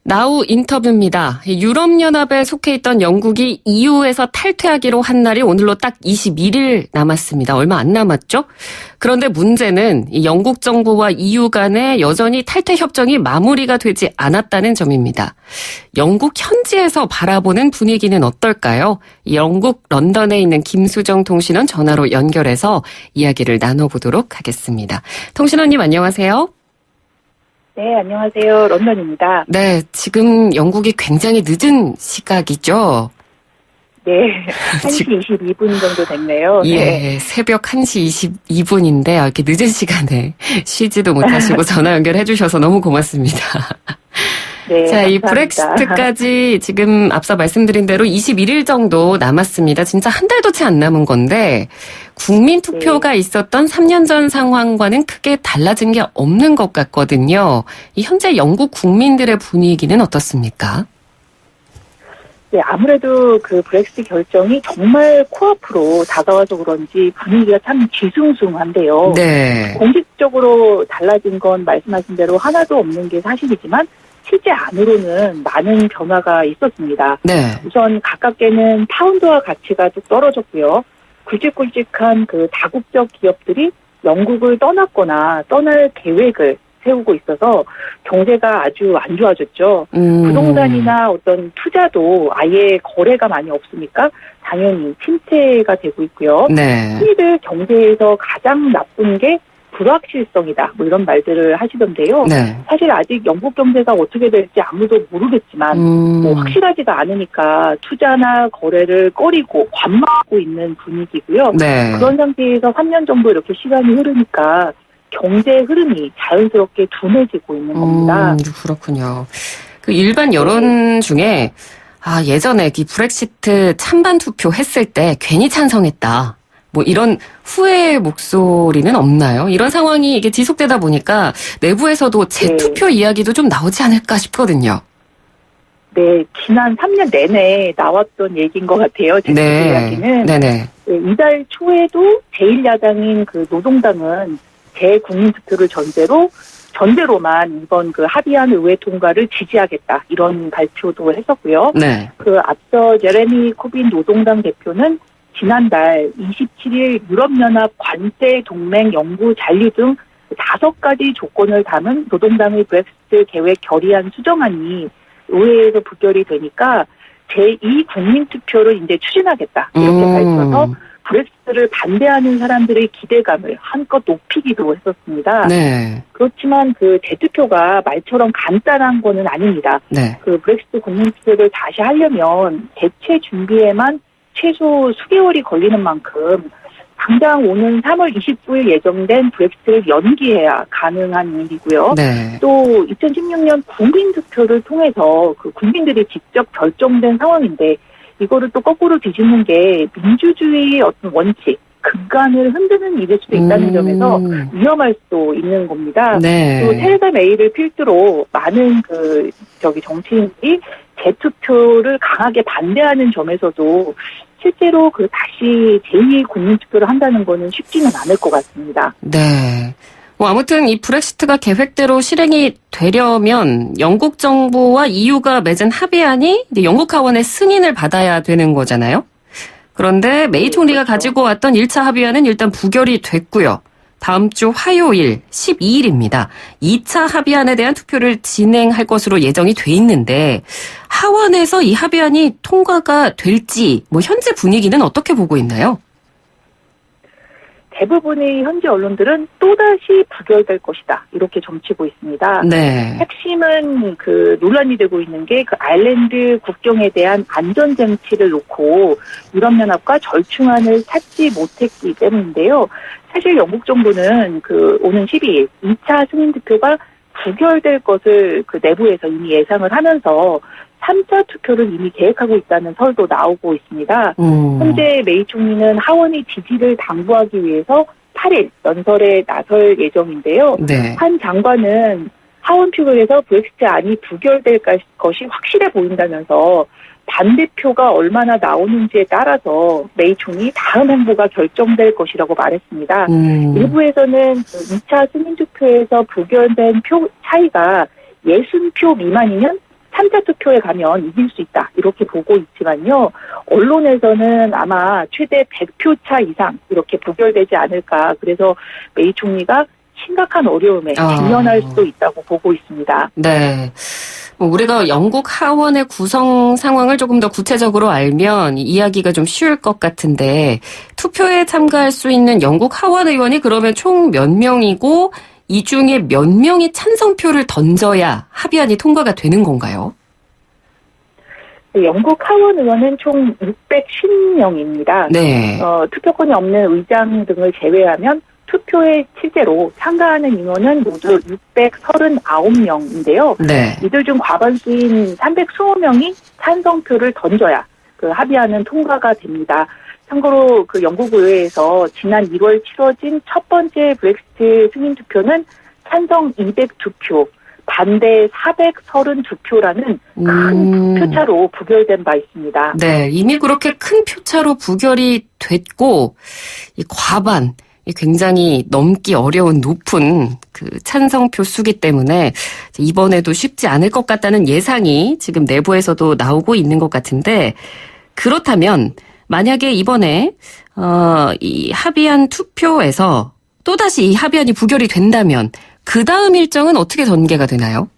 나우 인터뷰입니다. 유럽연합에 속해 있던 영국이 EU에서 탈퇴하기로 한 날이 오늘로 딱 21일 남았습니다. 얼마 안 남았죠? 그런데 문제는 이 영국 정부와 EU 간에 여전히 탈퇴 협정이 마무리가 되지 않았다는 점입니다. 영국 현지에서 바라보는 분위기는 어떨까요? 영국 런던에 있는 김수정 통신원 전화로 연결해서 이야기를 나눠보도록 하겠습니다. 통신원님 안녕하세요. 네, 안녕하세요. 런던입니다. 네, 지금 영국이 굉장히 늦은 시각이죠? 네, 1시 22분 정도 됐네요. 예, 네. 새벽 1시 22분인데 이렇게 늦은 시간에 쉬지도 못하시고 전화 연결해 주셔서 너무 고맙습니다. 네, 자, 이 감사합니다. 브렉시트까지 지금 앞서 말씀드린 대로 21일 정도 남았습니다. 진짜 한 달도 채 안 남은 건데 국민 투표가 있었던 3년 전 상황과는 크게 달라진 게 없는 것 같거든요. 이 현재 영국 국민들의 분위기는 어떻습니까? 네, 아무래도 그 브렉시트 결정이 정말 코앞으로 다가와서 그런지 분위기가 참 뒤숭숭한데요. 네. 공식적으로 달라진 건 말씀하신 대로 하나도 없는 게 사실이지만 실제 안으로는 많은 변화가 있었습니다. 네. 우선 가깝게는 파운드화 가치가 좀 떨어졌고요. 굵직굵직한 그 다국적 기업들이 영국을 떠났거나 떠날 계획을 세우고 있어서 경제가 아주 안 좋아졌죠. 부동산이나 어떤 투자도 아예 거래가 많이 없으니까 당연히 침체가 되고 있고요. 네. 흔히들 경제에서 가장 나쁜 게 불확실성이다. 뭐 이런 말들을 하시던데요. 네. 사실 아직 영국 경제가 어떻게 될지 아무도 모르겠지만 뭐 확실하지가 않으니까 투자나 거래를 꺼리고 관망하고 있는 분위기고요. 네. 그런 상태에서 3년 정도 이렇게 시간이 흐르니까 경제 흐름이 자연스럽게 둔해지고 있는 겁니다. 그렇군요. 그 일반 여론 중에 예전에 이 브렉시트 찬반 투표 했을 때 괜히 찬성했다. 뭐 이런 후회 목소리는 없나요? 이런 상황이 이게 지속되다 보니까 내부에서도 재투표 이야기도 좀 나오지 않을까 싶거든요. 네, 지난 3년 내내 나왔던 얘기인 것 같아요. 재투표 이야기는. 네네. 네, 이달 초에도 제1야당인 그 노동당은 재국민투표를 전제로만 이번 그 합의안 의회 통과를 지지하겠다 이런 발표도 했었고요. 네. 그 앞서 제레미 코빈 노동당 대표는 지난달 27일 유럽연합 관세 동맹 영구 잔류 등 5가지 조건을 담은 노동당의 브렉시트 계획 결의안 수정안이 의회에서 부결이 되니까 제2 국민투표를 이제 추진하겠다 이렇게 밝혀서 브렉시트를 반대하는 사람들의 기대감을 한껏 높이기도 했었습니다. 네. 그렇지만 그 재투표가 말처럼 간단한 거는 아닙니다. 네. 그 브렉시트 국민투표를 다시 하려면 대체 준비에만 최소 수개월이 걸리는 만큼 당장 오는 3월 29일 예정된 브렉시트를 연기해야 가능한 일이고요. 네. 또 2016년 국민투표를 통해서 그 국민들이 직접 결정된 상황인데 이거를 또 거꾸로 뒤집는 게 민주주의의 어떤 원칙, 근간을 흔드는 일일 수도 있다는 점에서 위험할 수도 있는 겁니다. 네. 또 테레사 메이를 필두로 많은 정치인들이 재투표를 강하게 반대하는 점에서도 실제로 다시 제2 국민투표를 한다는 거는 쉽지는 않을 것 같습니다. 네. 아무튼 이 브렉시트가 계획대로 실행이 되려면 영국 정부와 EU가 맺은 합의안이 영국 하원의 승인을 받아야 되는 거잖아요. 그런데 메이 총리가 가지고 왔던 1차 합의안은 일단 부결이 됐고요. 다음 주 화요일 12일입니다. 2차 합의안에 대한 투표를 진행할 것으로 예정이 돼 있는데 하원에서 이 합의안이 통과가 될지 현재 분위기는 어떻게 보고 있나요? 대부분의 현지 언론들은 또다시 부결될 것이다. 이렇게 점치고 있습니다. 네. 핵심은 논란이 되고 있는 게 아일랜드 국경에 대한 안전장치를 놓고 유럽연합과 절충안을 찾지 못했기 때문인데요. 사실 영국 정부는 오는 12일 2차 승인투표가 부결될 것을 내부에서 이미 예상을 하면서 3차 투표를 이미 계획하고 있다는 설도 나오고 있습니다. 현재 메이 총리는 하원의 지지를 당부하기 위해서 8일 연설에 나설 예정인데요. 네. 한 장관은 하원 표결에서 브렉시트 안이 부결될 것이 확실해 보인다면서 반대표가 얼마나 나오는지에 따라서 메이 총리 다음 행보가 결정될 것이라고 말했습니다. 일부에서는 2차 승인투표에서 부결된 표 차이가 60표 미만이면 3차 투표에 가면 이길 수 있다 이렇게 보고 있지만요. 언론에서는 아마 최대 100표 차 이상 이렇게 부결되지 않을까. 그래서 메이 총리가 심각한 어려움에 직면할 수도 있다고 보고 있습니다. 네. 우리가 영국 하원의 구성 상황을 조금 더 구체적으로 알면 이야기가 좀 쉬울 것 같은데 투표에 참가할 수 있는 영국 하원 의원이 그러면 총 몇 명이고 이 중에 몇 명이 찬성표를 던져야 합의안이 통과가 되는 건가요? 영국 하원 의원은 총 610명입니다. 네. 투표권이 없는 의장 등을 제외하면 투표에 실제로 참가하는 인원은 모두 639명인데요. 네. 이들 중 과반수인 320명이 찬성표를 던져야 그 합의안은 통과가 됩니다. 참고로 그 영국 의회에서 지난 1월 치러진 첫 번째 브렉시트 승인 투표는 찬성 202표, 반대 432표라는 큰 표차로 부결된 바 있습니다. 네, 이미 그렇게 큰 표차로 부결이 됐고 이 과반 굉장히 넘기 어려운 높은 그 찬성표 수기 때문에 이번에도 쉽지 않을 것 같다는 예상이 지금 내부에서도 나오고 있는 것 같은데 그렇다면 만약에 이번에 이 합의안 투표에서 또다시 이 합의안이 부결이 된다면 그 다음 일정은 어떻게 전개가 되나요?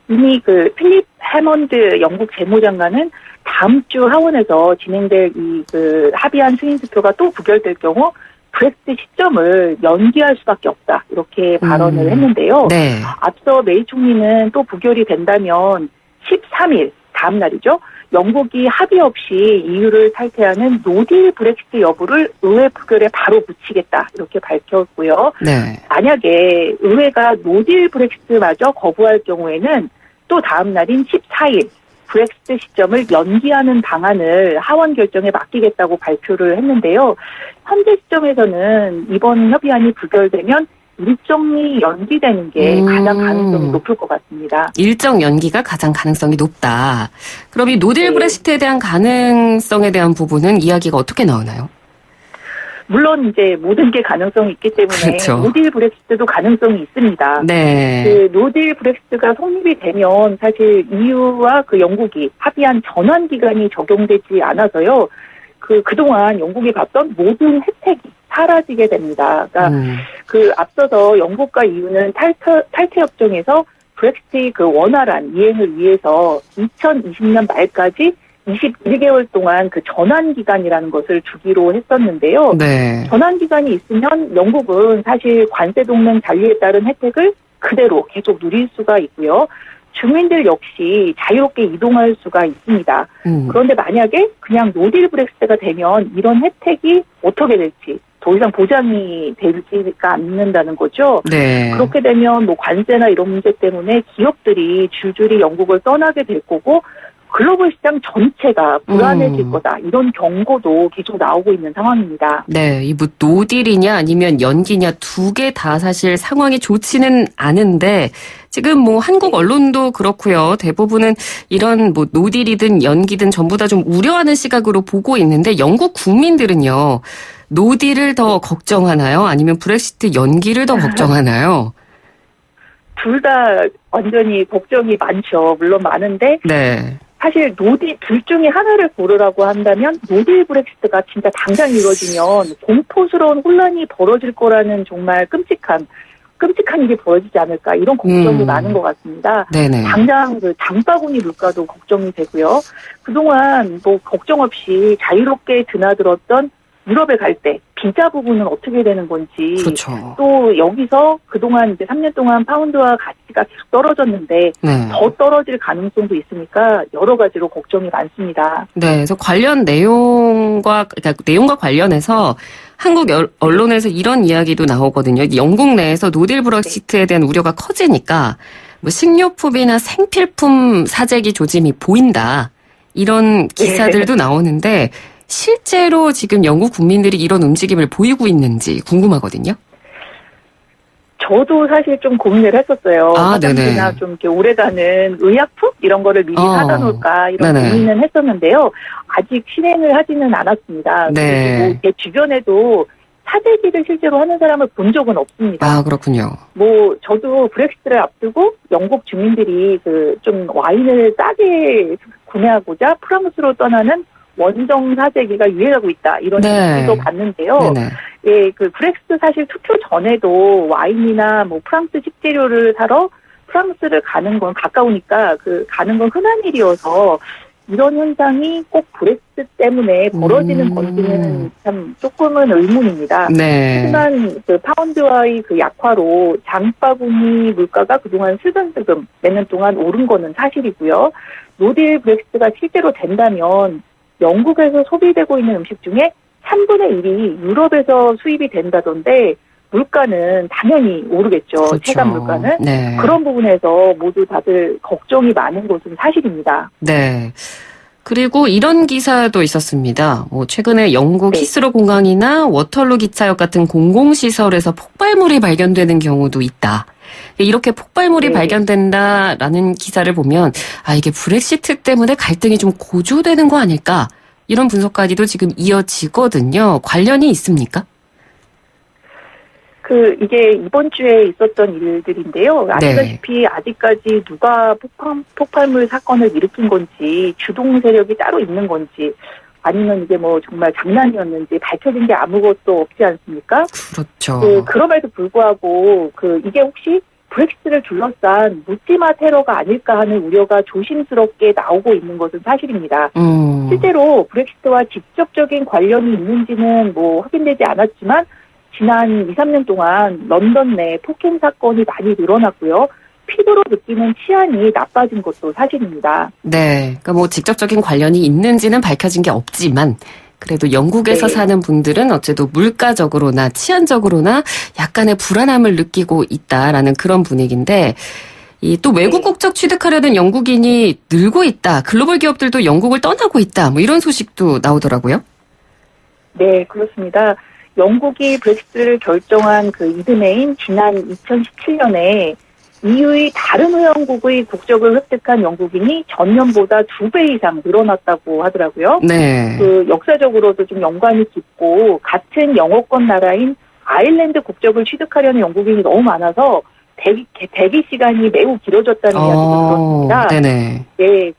이미 그 필립 해먼드 영국 재무장관은 다음 주 하원에서 진행될 이 그 합의안 승인 투표가 또 부결될 경우 브렉시트 시점을 연기할 수밖에 없다 이렇게 발언을 했는데요. 네. 앞서 메이 총리는 또 부결이 된다면 13일 다음 날이죠. 영국이 합의 없이 EU를 탈퇴하는 노딜 브렉시트 여부를 의회 부결에 바로 붙이겠다 이렇게 밝혔고요. 네. 만약에 의회가 노딜 브렉시트마저 거부할 경우에는 또 다음 날인 14일 브렉시트 시점을 연기하는 방안을 하원 결정에 맡기겠다고 발표를 했는데요. 현재 시점에서는 이번 협의안이 부결되면 일정이 연기되는 게 가장 가능성이 높을 것 같습니다. 일정 연기가 가장 가능성이 높다. 그럼 이 노딜 브렉시트에 대한 가능성에 대한 부분은 이야기가 어떻게 나오나요? 물론 이제 모든 게 가능성이 있기 때문에 그렇죠. 노딜 브렉시트도 가능성이 있습니다. 네. 그 노딜 브렉시트가 성립이 되면 사실 EU와 그 영국이 합의한 전환 기간이 적용되지 않아서요. 그동안 영국이 받던 모든 혜택이 사라지게 됩니다. 그러니까 그 앞서서 영국과 EU는 탈퇴 협정에서 브렉시트의 그 원활한 이행을 위해서 2020년 말까지 21개월 동안 그 전환 기간이라는 것을 주기로 했었는데요. 네. 전환 기간이 있으면 영국은 사실 관세 동맹 잔류에 따른 혜택을 그대로 계속 누릴 수가 있고요. 주민들 역시 자유롭게 이동할 수가 있습니다. 그런데 만약에 그냥 노딜 브렉시트가 되면 이런 혜택이 어떻게 될지 더 이상 보장이 되지가 않는다는 거죠. 네. 그렇게 되면 뭐 관세나 이런 문제 때문에 기업들이 줄줄이 영국을 떠나게 될 거고 글로벌 시장 전체가 불안해질 거다. 이런 경고도 계속 나오고 있는 상황입니다. 네, 이 뭐 노딜이냐 아니면 연기냐 두 개 다 사실 상황이 좋지는 않은데 지금 뭐 한국 언론도 그렇고요. 대부분은 이런 뭐 노딜이든 연기든 전부 다 좀 우려하는 시각으로 보고 있는데 영국 국민들은요. 노딜을 더 걱정하나요? 아니면 브렉시트 연기를 더 걱정하나요? 둘 다 완전히 걱정이 많죠. 물론 많은데 네. 사실 노딜 둘 중에 하나를 고르라고 한다면 노딜 브렉시트가 진짜 당장 이루어지면 공포스러운 혼란이 벌어질 거라는 정말 끔찍한 일이 벌어지지 않을까 이런 걱정이 많은 것 같습니다. 네네. 당장 그 장바구니 물가도 걱정이 되고요. 그동안 뭐 걱정 없이 자유롭게 드나들었던 유럽에 갈 때 비자 부분은 어떻게 되는 건지 그렇죠. 또 여기서 그동안 이제 3년 동안 파운드와 가치가 계속 떨어졌는데 네. 더 떨어질 가능성도 있으니까 여러 가지로 걱정이 많습니다. 네, 그래서 관련 내용과 관련해서 한국 언론에서 이런 이야기도 나오거든요. 영국 내에서 노딜 브렉시트에 대한 우려가 커지니까 뭐 식료품이나 생필품 사재기 조짐이 보인다. 이런 기사들도 나오는데 실제로 지금 영국 국민들이 이런 움직임을 보이고 있는지 궁금하거든요. 저도 사실 좀 고민을 했었어요. 네네. 화장지나 좀 이렇게 오래가는 의약품 이런 거를 미리 사다 놓을까 이런 네네. 고민은 했었는데요. 아직 실행을 하지는 않았습니다. 네. 그리고 제 주변에도 사재기를 실제로 하는 사람을 본 적은 없습니다. 아, 그렇군요. 뭐 저도 브렉시트를 앞두고 영국 주민들이 그 좀 와인을 싸게 구매하고자 프랑스로 떠나는 원정 사재기가 유행하고 있다 이런 네. 뉴스도 봤는데요. 네네. 예, 그 브렉시트 사실 투표 전에도 와인이나 뭐 프랑스 식재료를 사러 프랑스를 가는 건 가까우니까 그 가는 건 흔한 일이어서 이런 현상이 꼭 브렉시트 때문에 벌어지는 건지는 참 조금은 의문입니다. 네. 하지만 그 파운드와의 그 약화로 장바구니 물가가 그동안 슬금슬금 몇 년 동안 오른 거는 사실이고요. 노딜 브렉시트가 실제로 된다면 영국에서 소비되고 있는 음식 중에 3분의 1이 유럽에서 수입이 된다던데 물가는 당연히 오르겠죠. 그렇죠. 체감 물가는. 네. 그런 부분에서 모두 다들 걱정이 많은 것은 사실입니다. 네. 그리고 이런 기사도 있었습니다. 뭐 최근에 영국 네. 히스로 공항이나 워털루 기차역 같은 공공시설에서 폭발물이 발견되는 경우도 있다. 이렇게 폭발물이 네. 발견된다라는 기사를 보면 아 이게 브렉시트 때문에 갈등이 좀 고조되는 거 아닐까? 이런 분석까지도 지금 이어지거든요. 관련이 있습니까? 이게 이번 주에 있었던 일들인데요. 아시다시피 아직까지 누가 폭발물 사건을 일으킨 건지, 주동 세력이 따로 있는 건지, 아니면 이게 뭐 정말 장난이었는지 밝혀진 게 아무것도 없지 않습니까? 그렇죠. 그럼에도 불구하고, 이게 혹시 브렉시트를 둘러싼 묻지마 테러가 아닐까 하는 우려가 조심스럽게 나오고 있는 것은 사실입니다. 실제로 브렉시트와 직접적인 관련이 있는지는 뭐 확인되지 않았지만, 지난 2, 3년 동안 런던 내 폭행 사건이 많이 늘어났고요. 피부로 느끼는 치안이 나빠진 것도 사실입니다. 네. 그러니까 뭐 직접적인 관련이 있는지는 밝혀진 게 없지만 그래도 영국에서 네. 사는 분들은 어째도 물가적으로나 치안적으로나 약간의 불안함을 느끼고 있다라는 그런 분위기인데 이 또 외국 국적 취득하려는 영국인이 늘고 있다. 글로벌 기업들도 영국을 떠나고 있다. 뭐 이런 소식도 나오더라고요. 네, 그렇습니다. 영국이 브렉시트를 결정한 그 이듬해인 지난 2017년에 EU의 다른 회원국의 국적을 획득한 영국인이 전년보다 2배 이상 늘어났다고 하더라고요. 네. 역사적으로도 좀 연관이 깊고 같은 영어권 나라인 아일랜드 국적을 취득하려는 영국인이 너무 많아서 대기 시간이 매우 길어졌다는 이야기도 들었습니다. 네네. 네,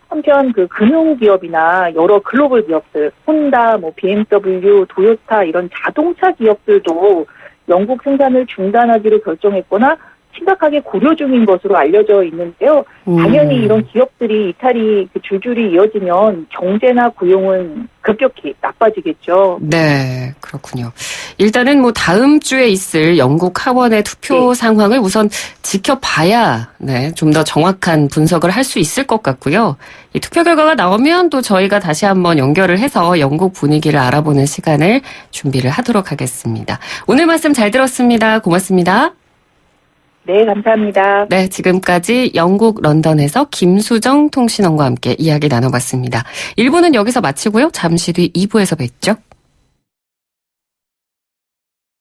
한편 금융기업이나 여러 글로벌 기업들, 혼다, BMW, 도요타 이런 자동차 기업들도 영국 생산을 중단하기로 결정했거나 심각하게 고려 중인 것으로 알려져 있는데요. 당연히 이런 기업들이 이탈이 줄줄이 이어지면 경제나 고용은 급격히 나빠지겠죠. 네, 그렇군요. 일단은 뭐 다음 주에 있을 영국 하원의 투표 상황을 우선 지켜봐야 좀 더 정확한 분석을 할 수 있을 것 같고요. 이 투표 결과가 나오면 또 저희가 다시 한번 연결을 해서 영국 분위기를 알아보는 시간을 준비를 하도록 하겠습니다. 오늘 말씀 잘 들었습니다. 고맙습니다. 네, 감사합니다. 네, 지금까지 영국 런던에서 김수정 통신원과 함께 이야기 나눠봤습니다. 1부는 여기서 마치고요. 잠시 뒤 2부에서 뵙죠.